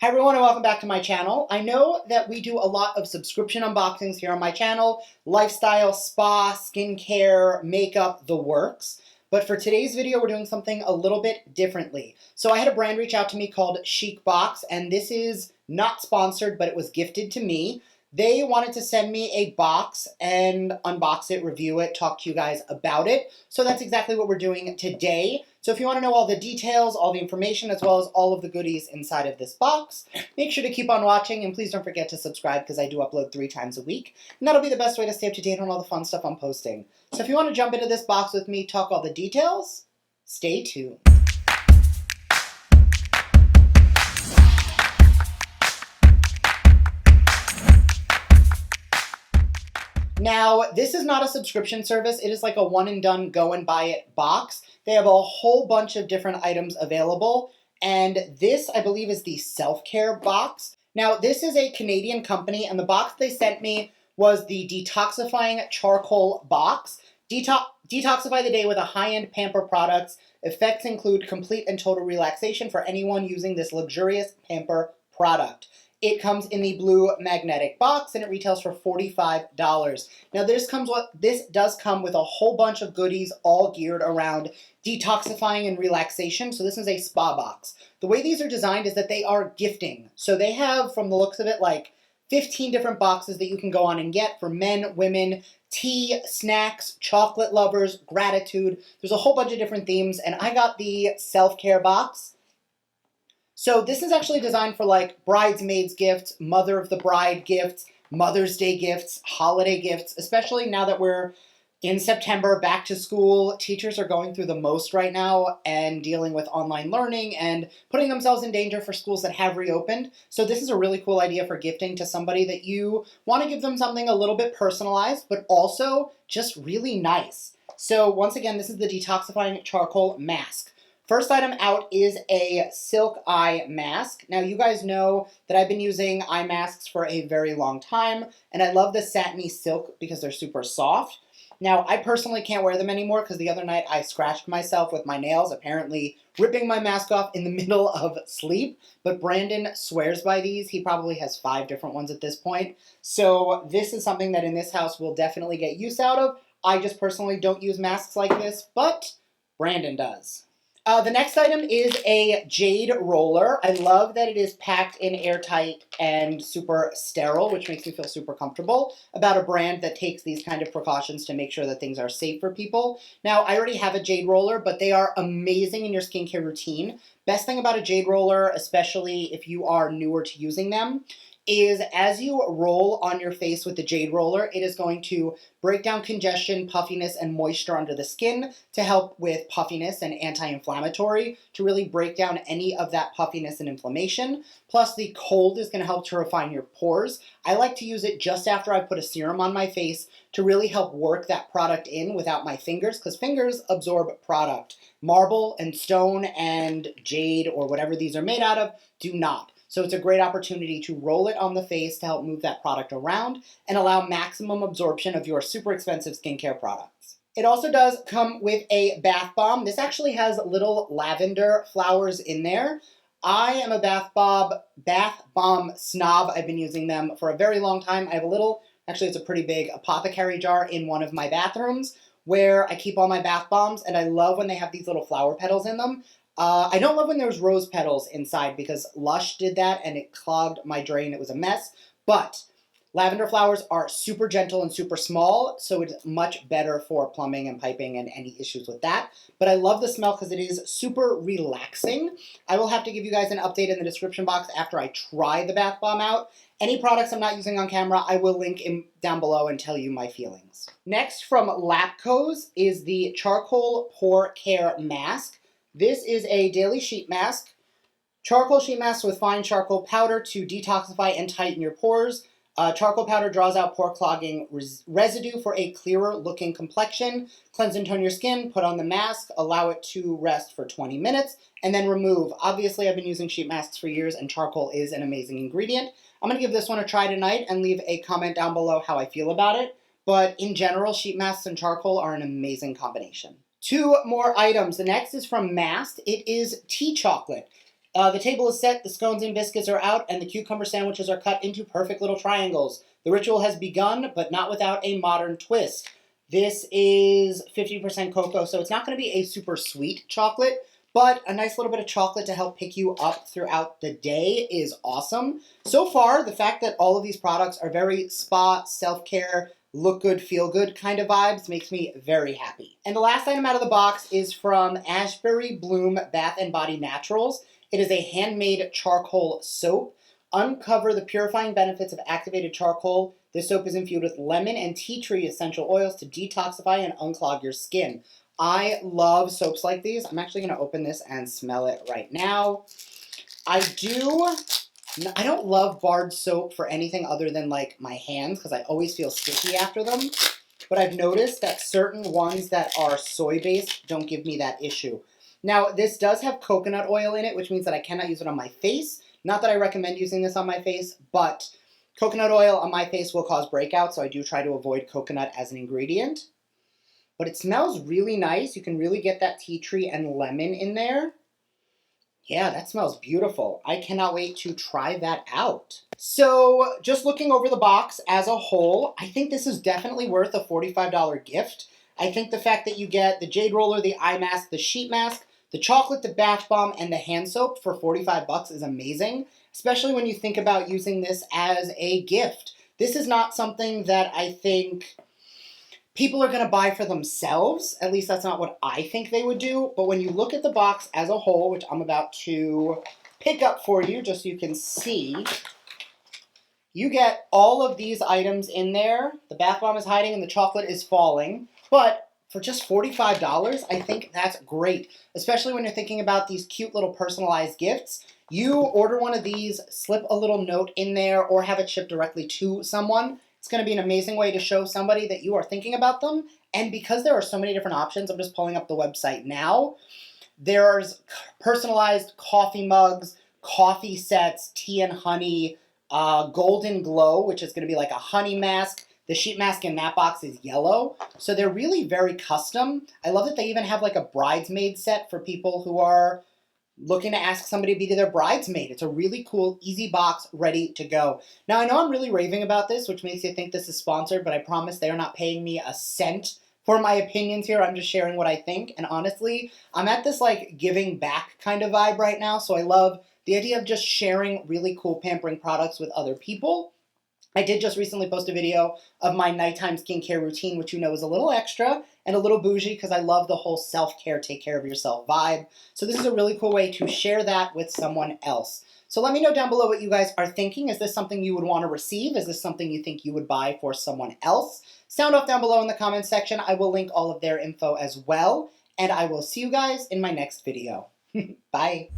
Hi everyone and welcome back to my channel. I know that we do a lot of subscription unboxings here on my channel, lifestyle, spa, skincare, makeup, the works. But for today's video, we're doing something a little bit differently. So I had a brand reach out to me called Chic Box, and this is not sponsored, but it was gifted to me. They wanted to send me a box and unbox it, review it, talk to you guys about it. So that's exactly what we're doing today. So if you want to know all the details, all the information, as well as all of the goodies inside of this box, make sure to keep on watching, and please don't forget to subscribe because I do upload 3 times a week. And that'll be the best way to stay up to date on all the fun stuff I'm posting. So if you want to jump into this box with me, talk all the details, stay tuned. Now, this is not a subscription service. It is like a one and done, go and buy it box. They have a whole bunch of different items available. And this, I believe, is the self-care box. Now, this is a Canadian company, and the box they sent me was the detoxifying charcoal box. Detoxify the day with a high-end Pamper products. Effects include complete and total relaxation for anyone using this luxurious Pamper product. It comes in the blue magnetic box and it retails for $45. Now this does come with a whole bunch of goodies all geared around detoxifying and relaxation. So this is a spa box. The way these are designed is that they are gifting. So they have, from the looks of it, like 15 different boxes that you can go on and get for men, women, tea, snacks, chocolate lovers, gratitude. There's a whole bunch of different themes, and I got the self-care box. So this is actually designed for like bridesmaids gifts, mother of the bride gifts, Mother's Day gifts, holiday gifts, especially now that we're in September, back to school. Teachers are going through the most right now and dealing with online learning and putting themselves in danger for schools that have reopened. So this is a really cool idea for gifting to somebody that you want to give them something a little bit personalized, but also just really nice. So once again, this is the detoxifying charcoal mask. First item out is a silk eye mask. Now you guys know that I've been using eye masks for a very long time, and I love the satiny silk because they're super soft. Now I personally can't wear them anymore because the other night I scratched myself with my nails, apparently ripping my mask off in the middle of sleep. But Brandon swears by these. He probably has 5 different ones at this point. So this is something that in this house we'll definitely get use out of. I just personally don't use masks like this, but Brandon does. The next item is a Jade Roller. I love that it is packed in airtight and super sterile, which makes me feel super comfortable about a brand that takes these kind of precautions to make sure that things are safe for people. Now, I already have a Jade Roller, but they are amazing in your skincare routine. Best thing about a Jade Roller, especially if you are newer to using them, is as you roll on your face with the Jade Roller, it is going to break down congestion, puffiness, and moisture under the skin to help with puffiness and anti-inflammatory, to really break down any of that puffiness and inflammation. Plus, the cold is going to help to refine your pores. I like to use it just after I put a serum on my face to really help work that product in without my fingers, because fingers absorb product. Marble and stone and jade, or whatever these are made out of, do not. So it's a great opportunity to roll it on the face to help move that product around and allow maximum absorption of your super expensive skincare products. It also does come with a bath bomb. This actually has little lavender flowers in there. I am a bath bomb snob. I've been using them for a very long time. I have a little, actually it's a pretty big apothecary jar in one of my bathrooms where I keep all my bath bombs, and I love when they have these little flower petals in them. I don't love when there's rose petals inside because Lush did that and it clogged my drain. It was a mess. But lavender flowers are super gentle and super small, so it's much better for plumbing and piping and any issues with that. But I love the smell because it is super relaxing. I will have to give you guys an update in the description box after I try the bath bomb out. Any products I'm not using on camera, I will link down below and tell you my feelings. Next, from Lapco's, is the Charcoal Pore Care Mask. This is a daily sheet mask. Charcoal sheet mask with fine charcoal powder to detoxify and tighten your pores. Charcoal powder draws out pore clogging residue for a clearer looking complexion. Cleanse and tone your skin, put on the mask, allow it to rest for 20 minutes, and then remove. Obviously, I've been using sheet masks for years and charcoal is an amazing ingredient. I'm going to give this one a try tonight and leave a comment down below how I feel about it. But in general, sheet masks and charcoal are an amazing combination. 2 more items. The next is from Mast. It is tea chocolate. The table is set, the scones and biscuits are out, and the cucumber sandwiches are cut into perfect little triangles. The ritual has begun, but not without a modern twist. This is 50% cocoa, so it's not going to be a super sweet chocolate, but a nice little bit of chocolate to help pick you up throughout the day is awesome. So far, the fact that all of these products are very spa, self-care, look good, feel good kind of vibes makes me very happy. And the last item out of the box is from Ashbury Bloom Bath & Body Naturals. It is a handmade charcoal soap. Uncover the purifying benefits of activated charcoal. This soap is infused with lemon and tea tree essential oils to detoxify and unclog your skin. I love soaps like these. I'm actually going to open this and smell it right now. I don't love barred soap for anything other than like my hands because I always feel sticky after them. But I've noticed that certain ones that are soy-based don't give me that issue. Now, this does have coconut oil in it, which means that I cannot use it on my face. Not that I recommend using this on my face, but coconut oil on my face will cause breakouts, so I do try to avoid coconut as an ingredient. But it smells really nice. You can really get that tea tree and lemon in there. Yeah, that smells beautiful. I cannot wait to try that out. So just looking over the box as a whole, I think this is definitely worth a $45 gift. I think the fact that you get the Jade Roller, the eye mask, the sheet mask, the chocolate, the bath bomb, and the hand soap for 45 bucks is amazing, especially when you think about using this as a gift. This is not something that I think people are going to buy for themselves. At least that's not what I think they would do. But when you look at the box as a whole, which I'm about to pick up for you just so you can see, you get all of these items in there. The bath bomb is hiding and the chocolate is falling. But for just $45, I think that's great, especially when you're thinking about these cute little personalized gifts. You order one of these, slip a little note in there, or have it shipped directly to someone. It's going to be an amazing way to show somebody that you are thinking about them. And because there are so many different options, I'm just pulling up the website now. There's personalized coffee mugs, coffee sets, tea and honey, golden glow, which is going to be like a honey mask. The sheet mask in that box is yellow. So they're really very custom. I love that they even have like a bridesmaid set for people who are looking to ask somebody to be their bridesmaid. It's a really cool, easy box, ready to go. Now, I know I'm really raving about this, which makes you think this is sponsored, but I promise they are not paying me a cent for my opinions here. I'm just sharing what I think. And honestly, I'm at this like giving back kind of vibe right now. So I love the idea of just sharing really cool pampering products with other people. I did just recently post a video of my nighttime skincare routine, which you know is a little extra and a little bougie because I love the whole self-care, take care of yourself vibe. So this is a really cool way to share that with someone else. So let me know down below what you guys are thinking. Is this something you would want to receive? Is this something you think you would buy for someone else? Sound off down below in the comments section. I will link all of their info as well. And I will see you guys in my next video. Bye.